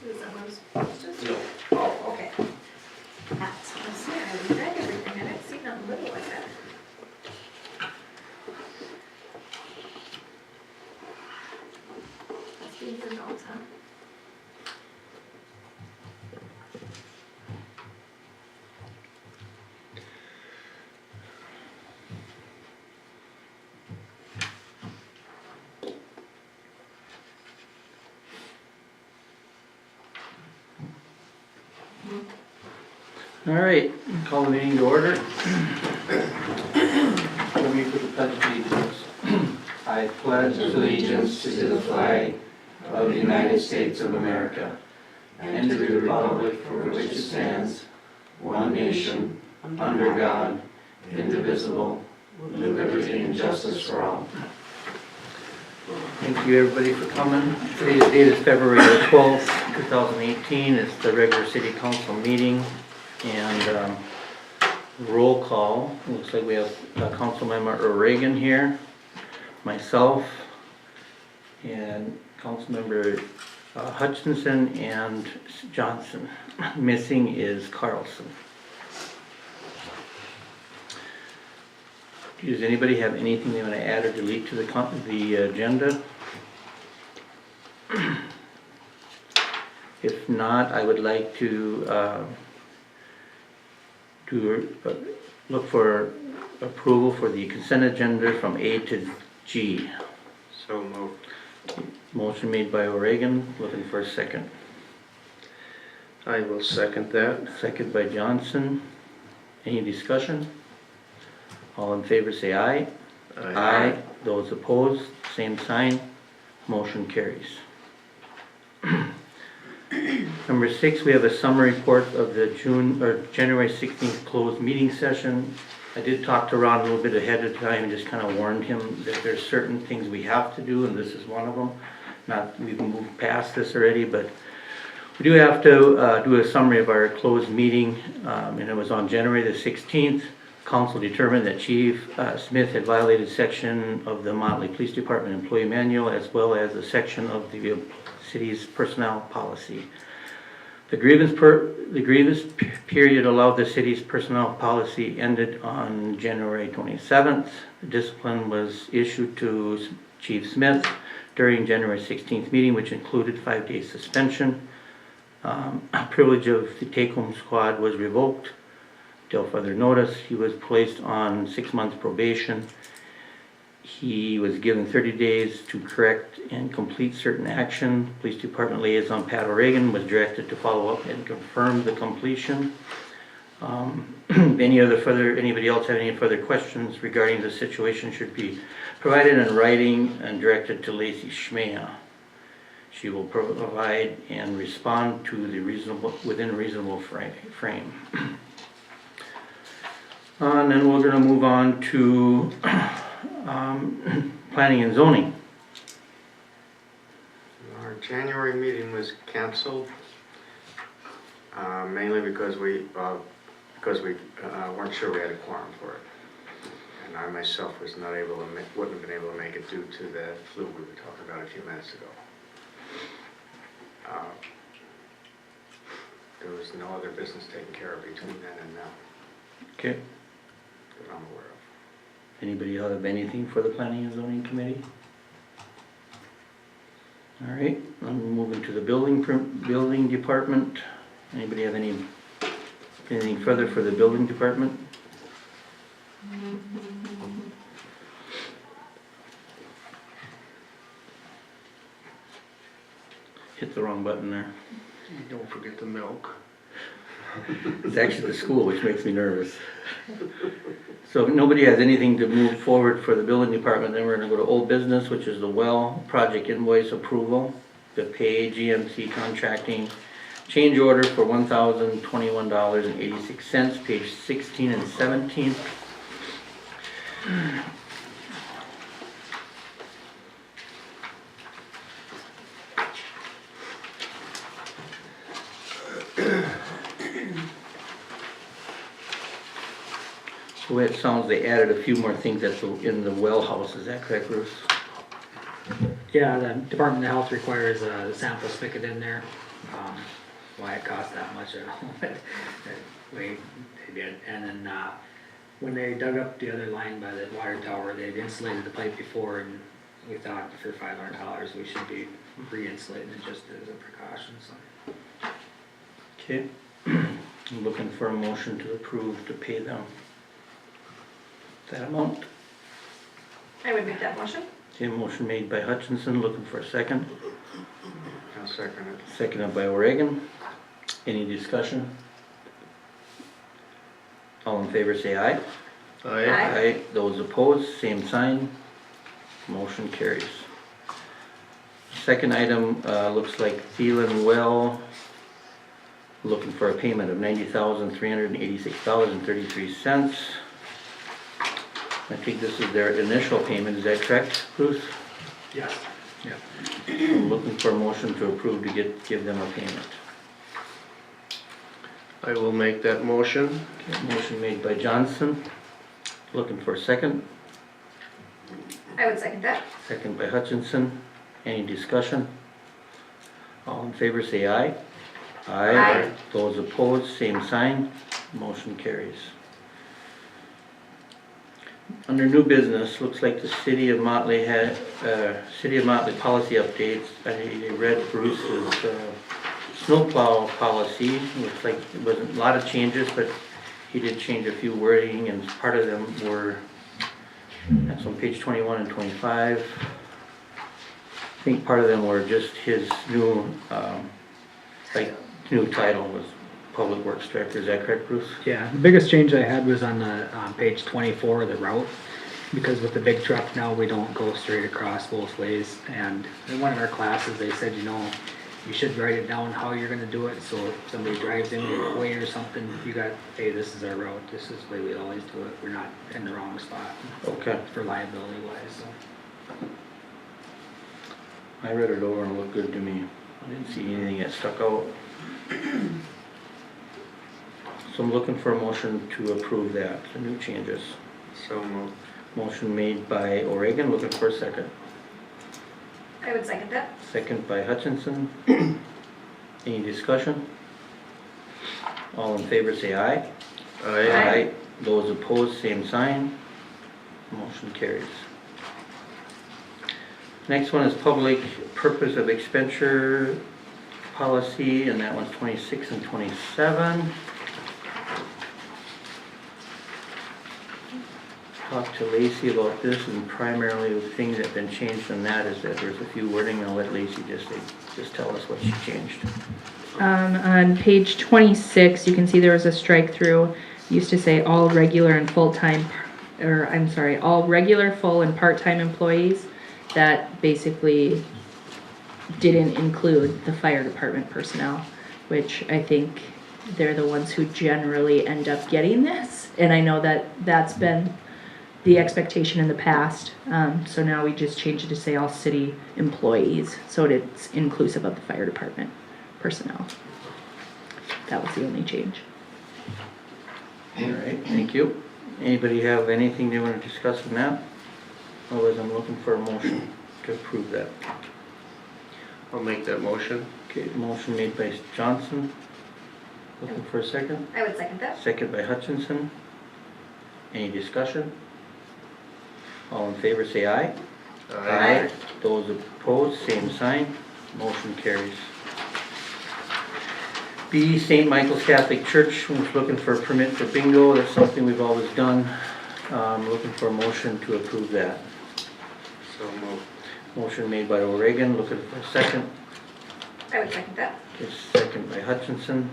Is that what I was supposed to? No. Oh, okay. That's what I see, I read everything, I didn't see nothing little like that. Must be in your notes, huh? All right, call the meeting to order. Let me put the pledge of allegiance. I pledge allegiance to the flag of the United States of America and to the republic for which it stands, one nation, under God, indivisible, with liberty and justice for all. Thank you, everybody, for coming. Today's date is February the 12th, 2018. It's the regular city council meeting. And roll call, looks like we have Councilmember O'Regan here, myself, and Councilmember Hutchinson and Johnson. Missing is Carlson. Does anybody have anything they want to add or delete to the agenda? If not, I would like to look for approval for the consent agenda from A to G. So moved. Motion made by O'Regan, looking for a second. I will second that. Second by Johnson. Any discussion? All in favor say aye. Aye. Those opposed, same sign. Motion carries. Number 6, we have a summary report of the January 16th closed meeting session. I did talk to Ron a little bit ahead of time and just kind of warned him that there's certain things we have to do, and this is one of them. Not we've moved past this already, but we do have to do a summary of our closed meeting, and it was on January the 16th. Council determined that Chief Smith had violated section of the Motley Police Department Employee Manual as well as a section of the city's personnel policy. The grievance period allowed the city's personnel policy ended on January 27th. The discipline was issued to Chief Smith during January 16th meeting, which included 5-day suspension. Privilege of the take-home squad was revoked. Till further notice, he was placed on 6 months probation. He was given 30 days to correct and complete certain action. Police Department Liaison Pat O'Regan was directed to follow up and confirm the completion. Anybody else have any further questions regarding the situation should be provided in writing and directed to Lacey Schmea. She will provide and respond to the within a reasonable frame. And then we're going to move on to planning and zoning. Our January meeting was canceled, mainly because we weren't sure we had a quorum for it. And I myself was not able to wouldn't have been able to make it due to the flu we were talking about a few minutes ago. There was no other business taken care of between then and now Okay. that I'm aware of. Anybody have anything for the planning and zoning committee? All right, I'm moving to the building department. Anybody have anything further for the building department? Hit the wrong button there. Don't forget the milk. It's actually the school, which makes me nervous. So if nobody has anything to move forward for the building department, then we're going to go to old business, which is the well project invoice approval, the pay GMC contracting change order for $1,021.86, page 16 and 17. The way it sounds, they added a few more things that's in the well house. Is that correct, Bruce? Yeah, the Department of Health requires a sample spigot in there. Why it costs that much, I don't know, but they did. And then, when they dug up the other line by the water tower, they'd insulated the pipe before, and we thought for $500 we should be re-insulating it just as a precaution, so. Okay. I'm looking for a motion to approve to pay them that amount. I would make that motion. Okay, motion made by Hutchinson, looking for a second. I'll second it. Seconded by Oregon. Any discussion? All in favor say aye. Aye. Aye. Those opposed, same sign. Motion carries. Second item, looks like Thielen Well, looking for a payment of $90,386.33. I think this is their initial payment, is that correct, Bruce? Yes. Yeah. I'm looking for a motion to approve to give them a payment. I will make that motion. Okay, motion made by Johnson, looking for a second. I would second that. Second by Hutchinson. Any discussion? All in favor say aye. Aye. Those opposed, same sign. Motion carries. Under new business, looks like the City of Motley had, City of Motley policy updates. I read Bruce's snowplow policy. Looks like it wasn't a lot of changes, but he did change a few wording, and part of them were, that's on page 21 and 25. I think part of them were just his new, new title was Public Works Director. Is that correct, Bruce? Yeah, the biggest change I had was on the, page 24, the route. Because with the big truck now, we don't go straight across both ways. And in one of our classes, they said, you know, you should write it down how you're gonna do it, so if somebody drives in your way or something, you got, hey, this is our route, this is the way we always do it, we're not in the wrong spot. Okay. For liability wise, so. I read it over and it looked good to me. I didn't see anything that stuck out. So I'm looking for a motion to approve that, the new changes. So moved. Motion made by Oregon, looking for a second. I would second that. Second by Hutchinson. Any discussion? All in favor say aye. Aye. Those opposed, same sign. Motion carries. Next one is public purpose of expenditure policy, and that one's 26 and 27. Talked to Lacey about this, and primarily the thing that been changed on that is that there's a few wording. I'll let Lacey just tell us what she changed. On page 26, you can see there was a strike through. Used to say all regular and full-time, or I'm sorry, all regular, full, and part-time employees. That basically didn't include the fire department personnel, which I think they're the ones who generally end up getting this. And I know that that's been the expectation in the past. So now we just changed it to say all city employees, so it's inclusive of the fire department personnel. That was the only change. All right, thank you. Anybody have anything they want to discuss on that? Otherwise, I'm looking for a motion to approve that. I'll make that motion. Okay, motion made by Johnson. Looking for a second. I would second that. Second by Hutchinson. Any discussion? All in favor say aye. Aye. Those opposed, same sign. Motion carries. B, St. Michael's Catholic Church was looking for a permit for bingo. That's something we've always done. Looking for a motion to approve that. So moved. Motion made by Oregon, looking for a second. I would second that. Okay, second by Hutchinson.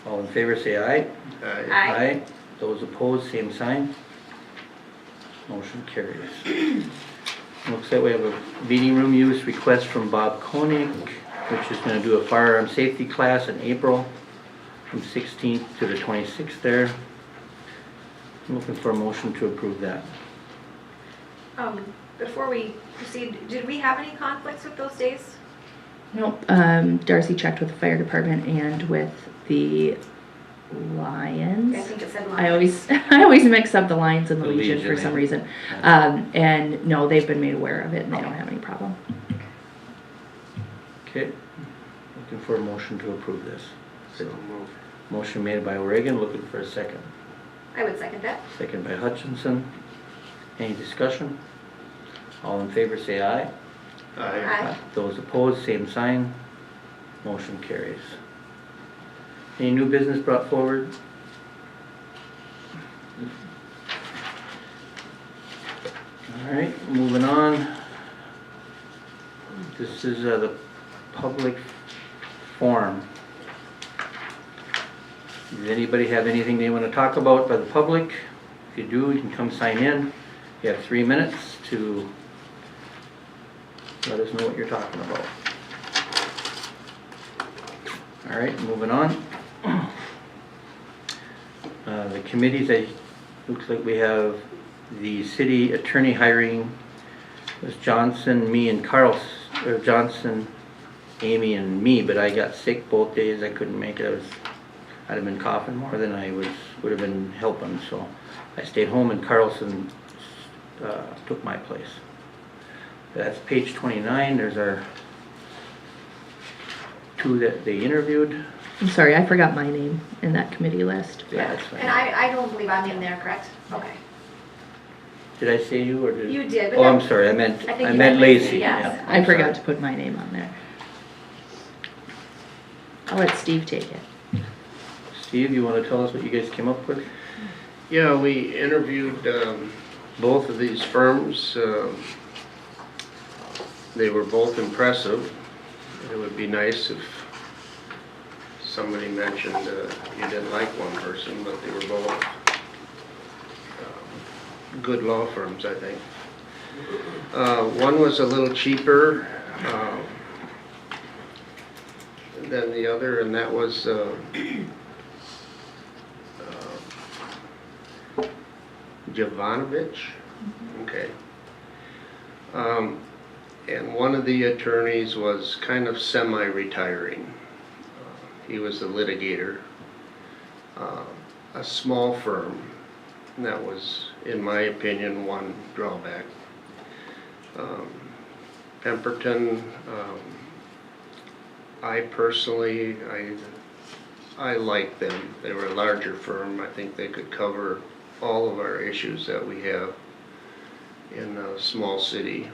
All in favor say aye. Aye. Aye. Those opposed, same sign. Motion carries. Looks like we have a meeting room use request from Bob Koenig, which is going to do a firearm safety class in April from 16th to the 26th there. I'm looking for a motion to approve that. Before we proceed, did we have any conflicts with those days? Nope. Darcy checked with the fire department and with the Lions. I think it said Lions. I always mix up the Lions and the The Legion for Legion, some yeah. reason. And no, they've been made aware of it and they don't have any problem. Okay, looking for a motion to approve this. So move. Motion made by Reagan, looking for a second. I would second that. Second by Hutchinson. Any discussion? All in favor say aye. Aye. Those opposed, same sign. Motion carries. Any new business brought forward? All right, moving on. This is the public forum. Does anybody have anything they want to talk about by the public? If you do, you can come sign in. You have 3 minutes to let us know what you're talking about. All right, moving on. The committees, looks like we have the city attorney hiring was Johnson, me, and Carl, or Johnson, Amy, and me, but I got sick both days. I couldn't make it. I'd have been coughing more than I would have been helping, so I stayed home and Carlson took my place. That's page 29. There's our two that they interviewed. I'm sorry, I forgot my name in that committee list. Yeah, that's fine. And I don't believe I'm in there, correct? Okay. Did I say you or did? You did, but Oh, I'm that- sorry, I meant I think you meant Lacy. Lacy, yes. yeah. I forgot Sorry. to put my name on there. I'll let Steve take it. Steve, you want to tell us what you guys came up with? Yeah, we interviewed both of these firms. They were both impressive. It would be nice if somebody mentioned you didn't like one person, but they were both good law firms, I think. One was a little cheaper than the other, and that was Jovanovich. Okay. And one of the attorneys was kind of semi-retiring. He was a litigator, a small firm. And that was, in my opinion, one drawback. Pemberton, I personally, I like them. They were a larger firm. I think they could cover all of our issues that we have in a small city.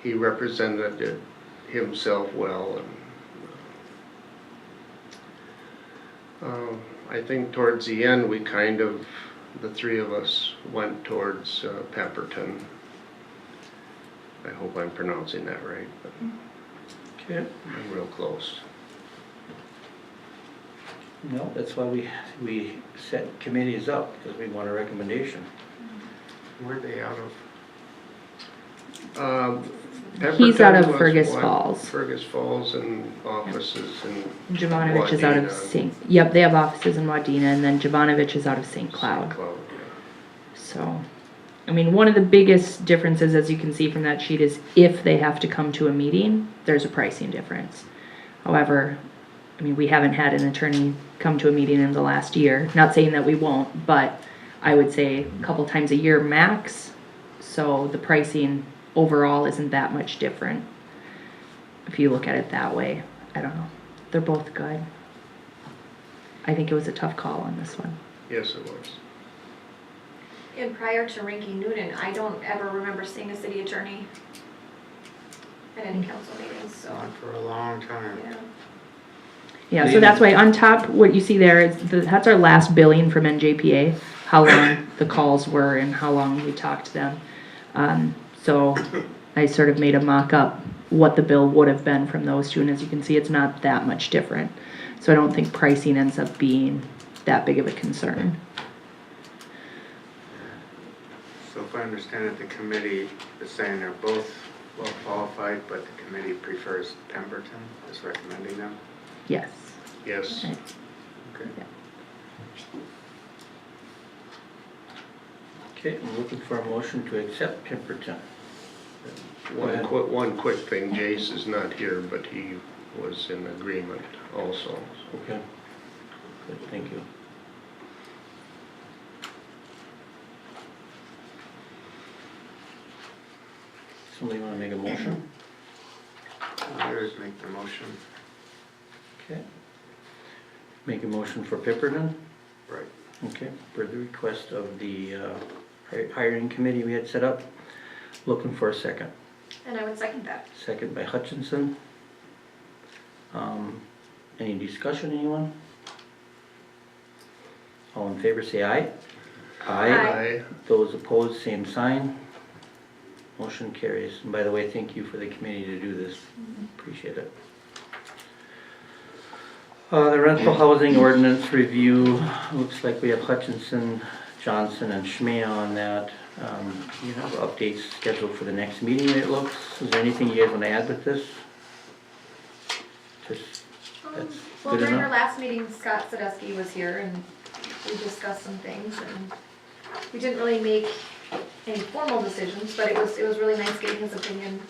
He represented himself well, and I think towards the end we kind of, the three of us went towards Pemberton. I hope I'm pronouncing that right, but Okay. I'm real close. No, that's why we set committees up, because we want a recommendation. Where are they out of? He's out of Pemberton was Fergus one- Falls. Fergus Falls and offices in Jovanovich is out of Wadena. Yep, they have offices in Wadena, and then Jovanovich is out of St. Cloud. St. Cloud, yeah. So, I mean, one of the biggest differences, as you can see from that sheet, is if they have to come to a meeting, there's a pricing difference. However, I mean, we haven't had an attorney come to a meeting in the last year. Not saying that we won't, but I would say a couple times a year max. So the pricing overall isn't that much different. If you look at it that way, I don't know. They're both good. I think it was a tough call on this one. Yes, it was. And prior to Rinky Noonan, I don't ever remember seeing a city attorney at any council meetings, so, Gone for a long time. yeah. Yeah, so that's why on top, what you see there is, that's our last billing from NJPA, how long the calls were and how long we talked to them. So I sort of made a mock-up what the bill would have been from those two, and as you can see, it's not that much different. So I don't think pricing ends up being that big of a concern. So if I understand it, the committee is saying they're both well qualified, but the committee prefers Pemberton, is recommending them? Yes. Yes. Right. Okay. Okay, I'm looking for a motion to accept Pemberton. One quick thing, Jace is not here, but he was in agreement also. Okay. Good, thank you. Somebody wanna make a motion? Others make the motion. Okay. Make a motion for Pipperton? Right. Okay, for the request of the hiring committee we had set up. Looking for a second. And I would second that. Second by Hutchinson. Any discussion, anyone? All in favor, say aye. Aye. Those opposed, same sign. Motion carries. And by the way, thank you for the committee to do this. Appreciate it. The rental housing ordinance review, looks like we have Hutchinson, Johnson, and Schmea on that. You have updates scheduled for the next meeting, it looks. Is there anything you guys want to add with this? Just, that's Well, good during our enough? last meeting, Scott Sadusky was here and we discussed some things and we didn't really make any formal decisions, but it was really nice getting his opinion.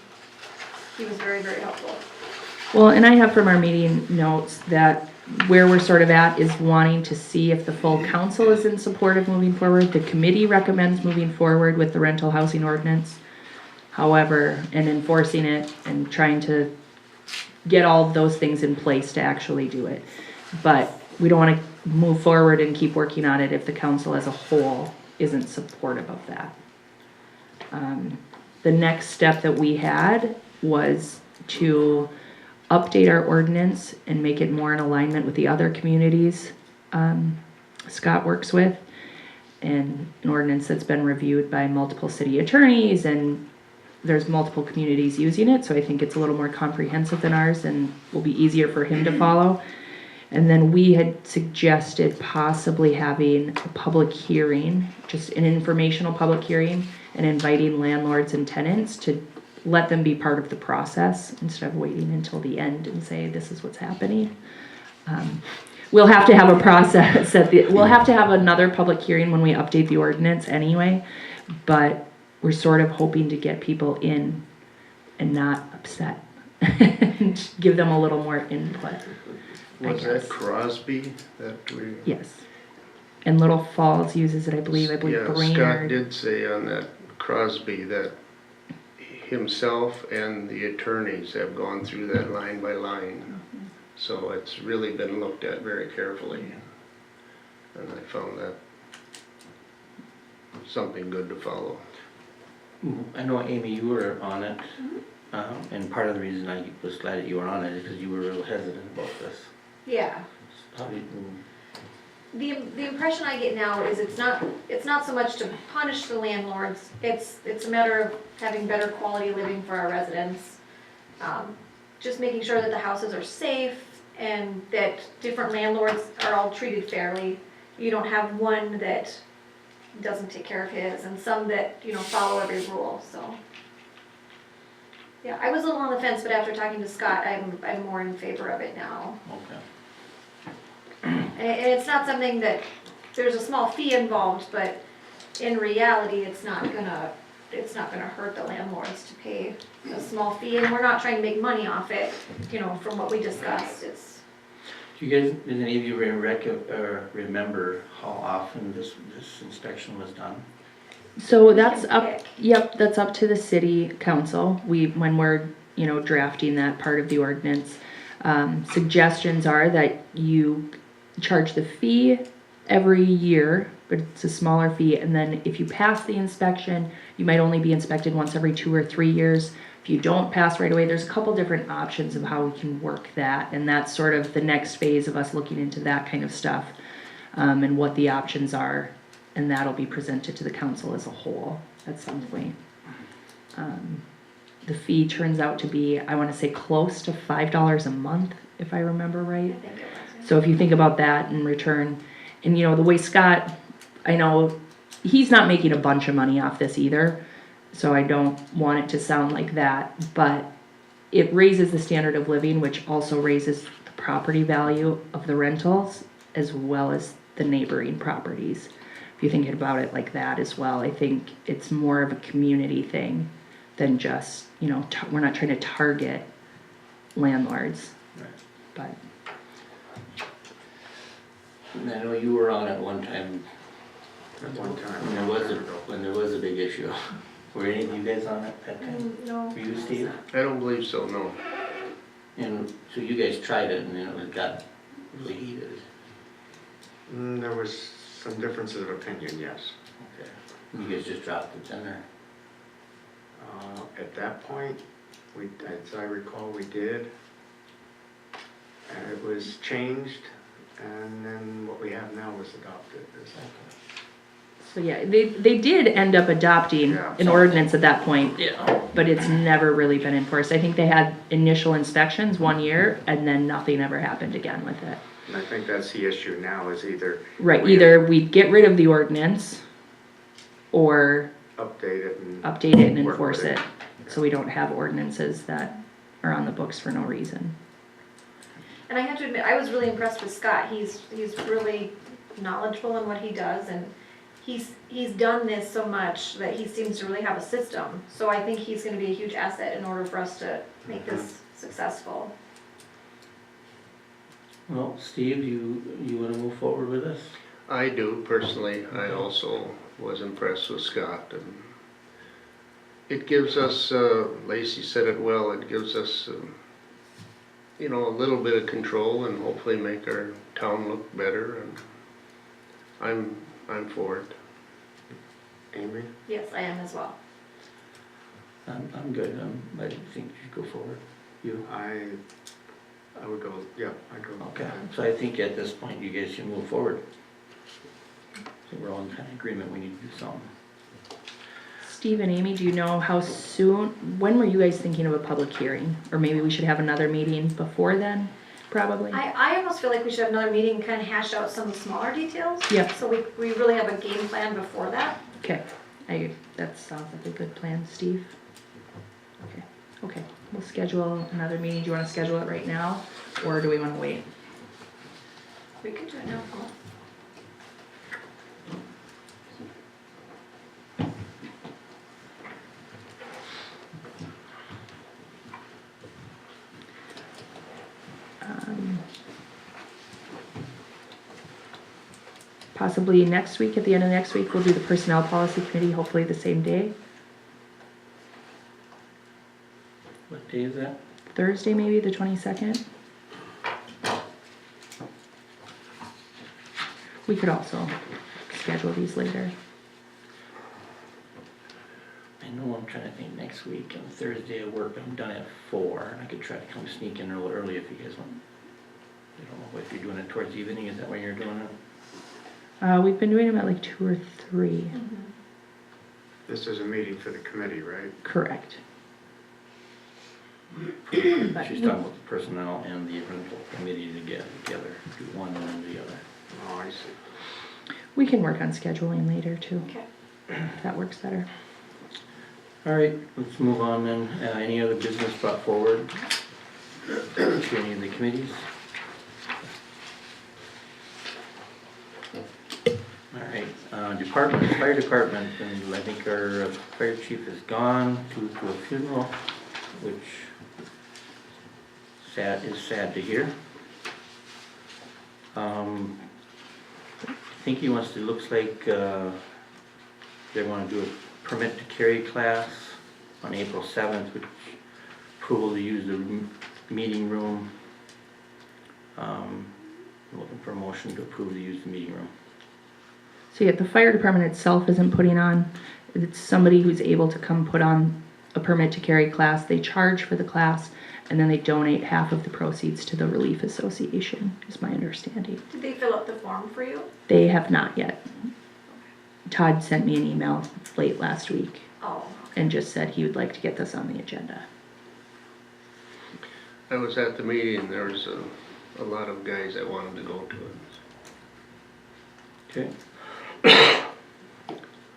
He was very, very helpful. Well, and I have from our meeting notes that where we're sort of at is wanting to see if the full council is in support of moving forward. The committee recommends moving forward with the rental housing ordinance. However, and enforcing it and trying to get all of those things in place to actually do it. But we don't want to move forward and keep working on it if the council as a whole isn't supportive of that. The next step that we had was to update our ordinance and make it more in alignment with the other communities Scott works with. And an ordinance that's been reviewed by multiple city attorneys, and there's multiple communities using it, so I think it's a little more comprehensive than ours and will be easier for him to follow. And then we had suggested possibly having a public hearing, just an informational public hearing, and inviting landlords and tenants to let them be part of the process instead of waiting until the end and say, this is what's happening. We'll have to have a process we'll have to have another public hearing when we update the ordinance anyway, but we're sort of hoping to get people in and not upset and give them a little more input. I Was that guess. Crosby that we? Yes. And Little Falls uses it, I believe Yeah, Scott Brainerd. did say on that Crosby that himself and the attorneys have gone through that line by line. So it's really been looked at very carefully. And I found that something good to follow. I know, Amy, you were on it, and part of the reason I was glad that you were on it is because you were real hesitant about this. Yeah. How did you, The impression I get now is it's not so much to punish the landlords, it's a matter of having better quality living for our residents. Just making sure that the houses are safe and that different landlords are all treated fairly. You don't have one that doesn't take care of his and some that, follow every rule, so. Yeah, I was a little on the fence, but after talking to Scott, I'm more in favor of it now. okay. And it's not something that, there's a small fee involved, but in reality, it's not gonna hurt the landlords to pay a small fee, and we're not trying to make money off it, from what we discussed, it's. Do you guys, did any of you remember how often this inspection was done? So that's can up, pick. yep, that's up to the city council. When we're, drafting that part of the ordinance. Suggestions are that you charge the fee every year, but it's a smaller fee, and then if you pass the inspection, you might only be inspected once every 2 or 3 years. If you don't pass right away, there's a couple different options of how we can work that, and that's sort of the next phase of us looking into that kind of stuff, and what the options are, and that'll be presented to the council as a whole at some point. The fee turns out to be, I wanna say, close to $5 a month, if I remember right. I think it was. So if you think about that in return, and the way Scott, I know he's not making a bunch of money off this either, so I don't want it to sound like that, but it raises the standard of living, which also raises the property value of the rentals as well as the neighboring properties. If you think about it like that as well, I think it's more of a community thing than just, we're not trying to target landlords, Right. but. I know you were on at one time, At one time. when there was a big issue. Were any of you guys on at that time? No. Were you, Steve? I don't believe so, no. And so you guys tried it and then it got really heated. There was some differences of opinion, yes. Okay. You guys just dropped it then, or? At that point, as I recall, we did. And it was changed, and then what we have now was adopted. So yeah, they did end up adopting Yeah. an ordinance at that point, Yeah. but it's never really been enforced. I think they had initial inspections 1 year and then nothing ever happened again with it. And I think that's the issue now, is either Right, we either we get rid of the ordinance or update it and. update it and work enforce with it. So we don't have ordinances that are on the books for no reason. And I have to admit, I was really impressed with Scott. He's really knowledgeable in what he does, and he's done this so much that he seems to really have a system. So I think he's gonna be a huge asset in order for us to make this successful. Well, Steve, you wanna move forward with this? I do personally. I also was impressed with Scott, and it gives us, Lacey said it well, it gives us, you know, a little bit of control and hopefully make our town look better, and I'm for it. Amy? Yes, I am as well. I'm good, I think you should go forward. You? I would go, yeah, I'd go. Okay, so I think at this point you guys should move forward. So we're all in kind of agreement, we need to do something. Steve and Amy, do you know how soon, when were you guys thinking of a public hearing? Or maybe we should have another meeting before then, probably? I almost feel like we should have another meeting and kind of hash out some of the smaller details. Yep. So we really have a game plan before that. Okay, that sounds like a good plan, Steve. Okay, we'll schedule another meeting. Do you wanna schedule it right now, or do we wanna wait? We could do it now. Possibly next week, at the end of next week, we'll do the personnel policy committee, hopefully the same day. What day is that? Thursday, maybe, the 22nd. We could also schedule these later. I know I'm trying to think next week, on Thursday at work, I'm done at 4, and I could try to come sneak in a little early if you guys want. I don't know if you're doing it towards evening, is that when you're doing it? We've been doing them at like 2 or 3. This is a meeting for the committee, right? Correct. She's talking about the personnel and the rental committee to get together, do one and then the other. Oh, I see. We can work on scheduling later too, Okay. if that works better. All right, let's move on then. Any other business brought forward to any of the committees? All right, department, fire department, and I think our fire chief is gone to a funeral, which is sad to hear. I think he wants to, looks like they want to do a permit to carry class on April 7th, which approval to use the meeting room. Looking for a motion to approve to use the meeting room. So yeah, the fire department itself isn't putting on, it's somebody who's able to come put on a permit to carry class. They charge for the class and then they donate half of the proceeds to the Relief Association, is my understanding. Did they fill out the form for you? They have not yet. Todd sent me an email late last week Oh, and just said he would like to get this on the agenda. I was at the meeting, there was a lot of guys that wanted to go to it. Okay,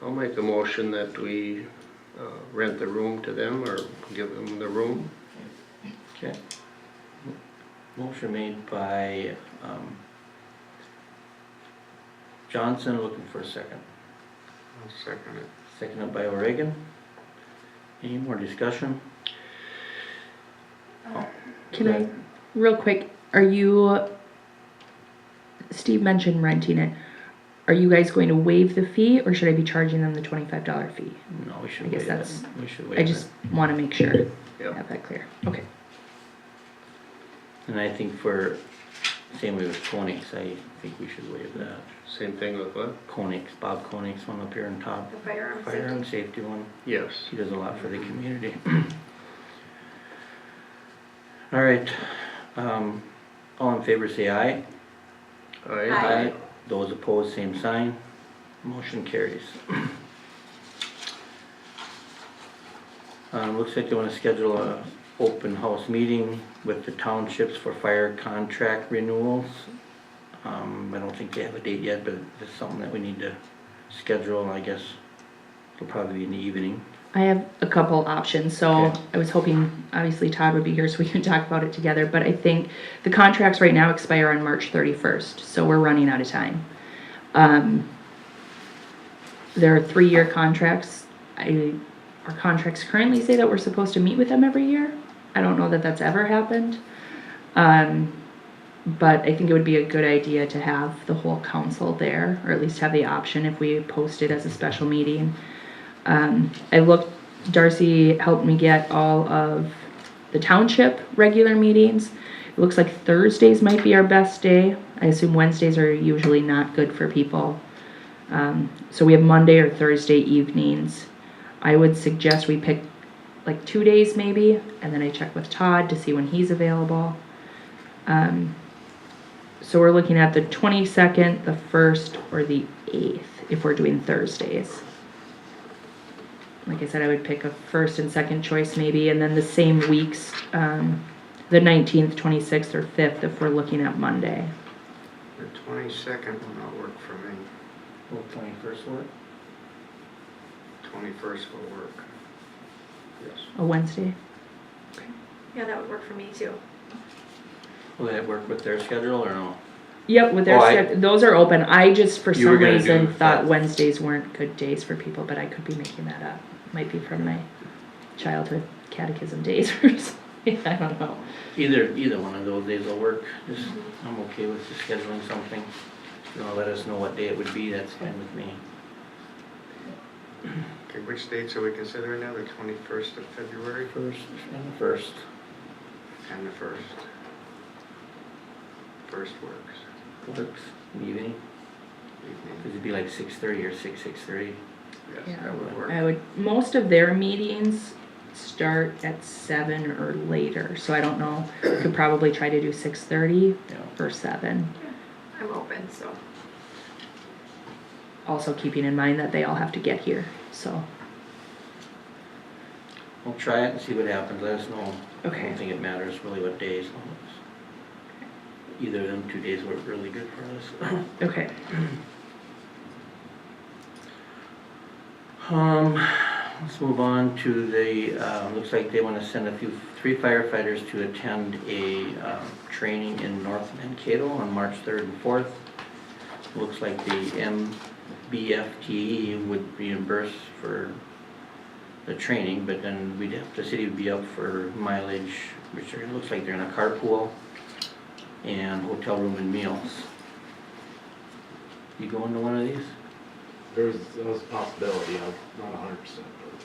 I'll make a motion that we rent the room to them or give them the room. okay. Motion made by Johnson, looking for a second. I'll second it. Seconded by O'Regan. Any more discussion? Can I, real quick, are you Steve mentioned renting it. Are you guys going to waive the fee, or should I be charging them the $25 fee? No, we should I guess waive that's- it. We should I waive it. just wanna make sure, Yep. have that clear. Okay. And I think for, same way with Konix, I think we should waive that. Same thing with what? Konix, Bob Konix, one up here on top. The firearm Fire and safety. safety one. Yes. He does a lot for the community. All right, all in favor say aye. Aye. Those opposed, same sign. Motion carries. Looks like they wanna schedule a open house meeting with the townships for fire contract renewals. I don't think they have a date yet, but it's something that we need to schedule, I guess. It'll probably be in the evening. I have a couple options, so Okay. I was hoping, obviously Todd would be here so we can talk about it together, but I think the contracts right now expire on March 31st, so we're running out of time. There are 3-year contracts. Our contracts currently say that we're supposed to meet with them every year. I don't know that that's ever happened. But I think it would be a good idea to have the whole council there, or at least have the option if we post it as a special meeting. Darcy helped me get all of the township regular meetings. It looks like Thursdays might be our best day. I assume Wednesdays are usually not good for people. So we have Monday or Thursday evenings. I would suggest we pick like 2 days maybe, and then I check with Todd to see when he's available. So we're looking at the 22nd, the 1st, or the 8th if we're doing Thursdays. Like I said, I would pick a first and second choice maybe, and then the same weeks, the 19th, 26th, or 5th if we're looking at Monday. The 22nd will not work for me. Will 21st work? 21st will work. Yes. A Wednesday? Yeah, that would work for me too. Will that work with their schedule or no? Yep, with their, those are open. I just, for You were some gonna reason, do thought that. Wednesdays weren't good days for people, but I could be making that up. Might be from my childhood catechism days or something. I don't know. Either one of those days will work. Just, I'm okay with just scheduling something. If you wanna let us know what day it would be, that's fine with me. Okay, which dates are we considering now? The 21st of February First and the first. and the 1st? First works. Works, evening. Evening. Could it be like 6:30 or 6:30? Yes, Yeah. that would work. I would, most of their meetings start at 7 or later, so I don't know. Could probably try to do 6:30 Yeah. or 7. I'm open, so. Also keeping in mind that they all have to get here, so. We'll try it and see what happens. Let us know. I Okay. don't think it matters really what days. Either of them 2 days work really good for us. Okay. Let's move on to the, looks like they want to send 3 firefighters to attend a training in North Mankato on March 3rd and 4th. Looks like the MBFTE would reimburse for the training, but then the city would be up for mileage, which it looks like they're in a carpool, and hotel room and meals. You going to one of these? There was a possibility, I'm not 100%,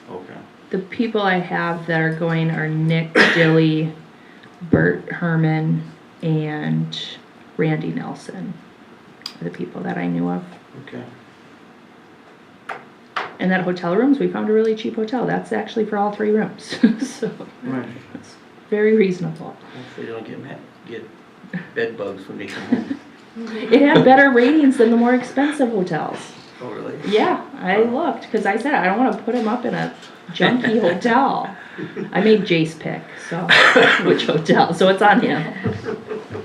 but Okay. The people I have that are going are Nick Dilly, Bert Herman, and Randy Nelson. Are the people that I knew of. Okay. And that hotel rooms, we found a really cheap hotel. That's actually for all 3 rooms. So Right. it's very reasonable. Hopefully they don't get bed bugs when they come home. It had better ratings than the more expensive hotels. Oh, really? Yeah, I looked, because I said, I don't want to put him up in a junky hotel. I made Jace pick, so, which hotel, so it's on him.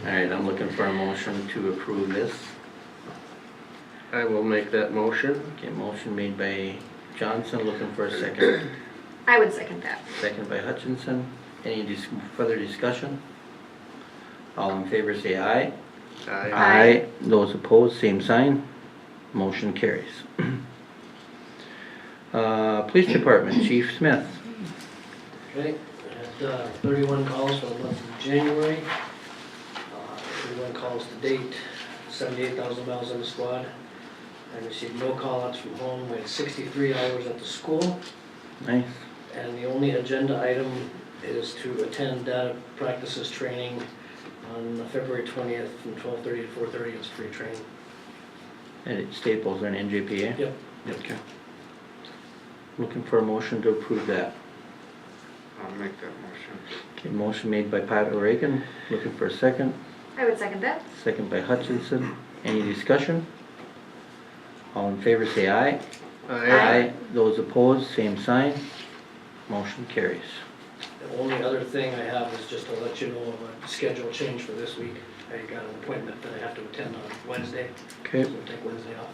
Alright, I'm looking for a motion to approve this. I will make that motion. Okay, motion made by Johnson, looking for a second. I would second that. Second by Hutchinson. Any further discussion? All in favor say aye. Aye. Those opposed, same sign. Motion carries. Police Department, Chief Smith. Okay, at 31 calls for the month of January, 31 calls to date 78,000 miles on the squad. I received no call-outs from home. We had 63 hours at the school. Nice. And the only agenda item is to attend data practices training on February 20th from 12:30 to 4:30. It's free training. And it's Staples and NJPA? Yep. Okay. Looking for a motion to approve that. I'll make that motion. Okay, motion made by Pat O'Regan, looking for a second. I would second that. Second by Hutchinson. Any discussion? All in favor say aye. Aye. Those opposed, same sign. Motion carries. The only other thing I have is just to let you know of a schedule change for this week. I got an appointment that I have to attend on Wednesday, Okay, so we'll take Wednesday off.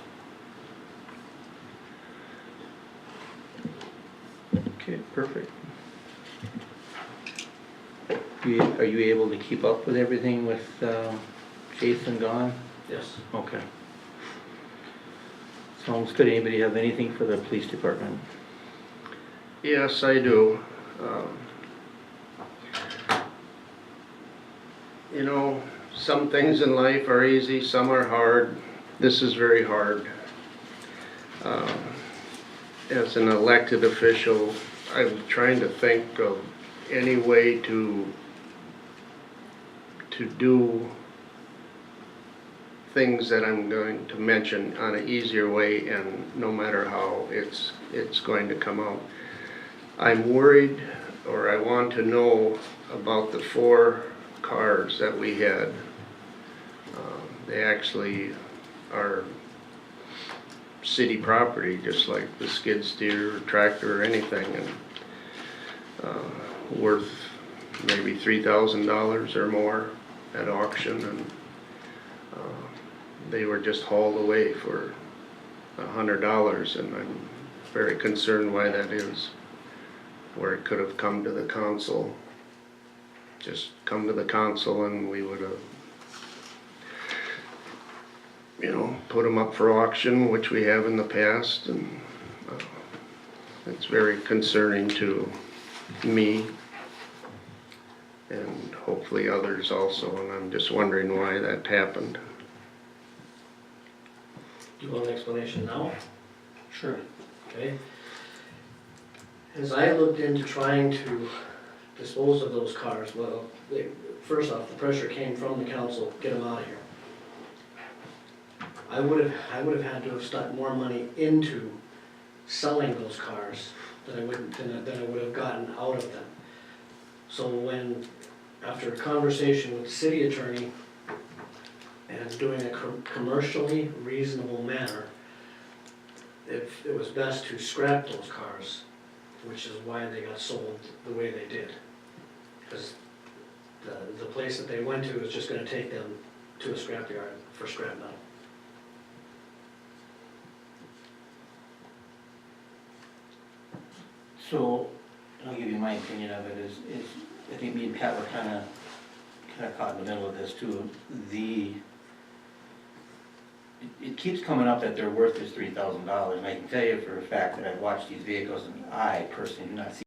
okay, perfect. Are you able to keep up with everything with Jason gone? Yes. Okay. Sounds good. Anybody have anything for the police department? Yes, I do. You know, some things in life are easy, some are hard. This is very hard. As an elected official, I'm trying to think of any way to do things that I'm going to mention on an easier way, and no matter how it's going to come out. I'm worried, or I want to know about the 4 cars that we had. They actually are city property, just like the skid steer, tractor, or anything, and worth maybe $3,000 or more at auction, and they were just hauled away for $100, and I'm very concerned why that is. Where it could have come to the council, just come to the council, and we would have, you know, put them up for auction, which we have in the past, and it's very concerning to me and hopefully others also, and I'm just wondering why that happened. Do you want an explanation now? Sure. Okay. As I looked into trying to dispose of those cars, well, first off, the pressure came from the council, get them out of here. I would have had to have stuck more money into selling those cars than I would have gotten out of them. So when, after a conversation with the city attorney and doing a commercially reasonable manner, it was best to scrap those cars, which is why they got sold the way they did. Because the place that they went to was just gonna take them to a scrapyard for scrap metal. So, I'll give you my opinion of it, is I think me and Pat were kinda caught in the middle of this too. It keeps coming up that their worth is $3,000, and I can tell you for a fact that I've watched these vehicles, and I personally do not see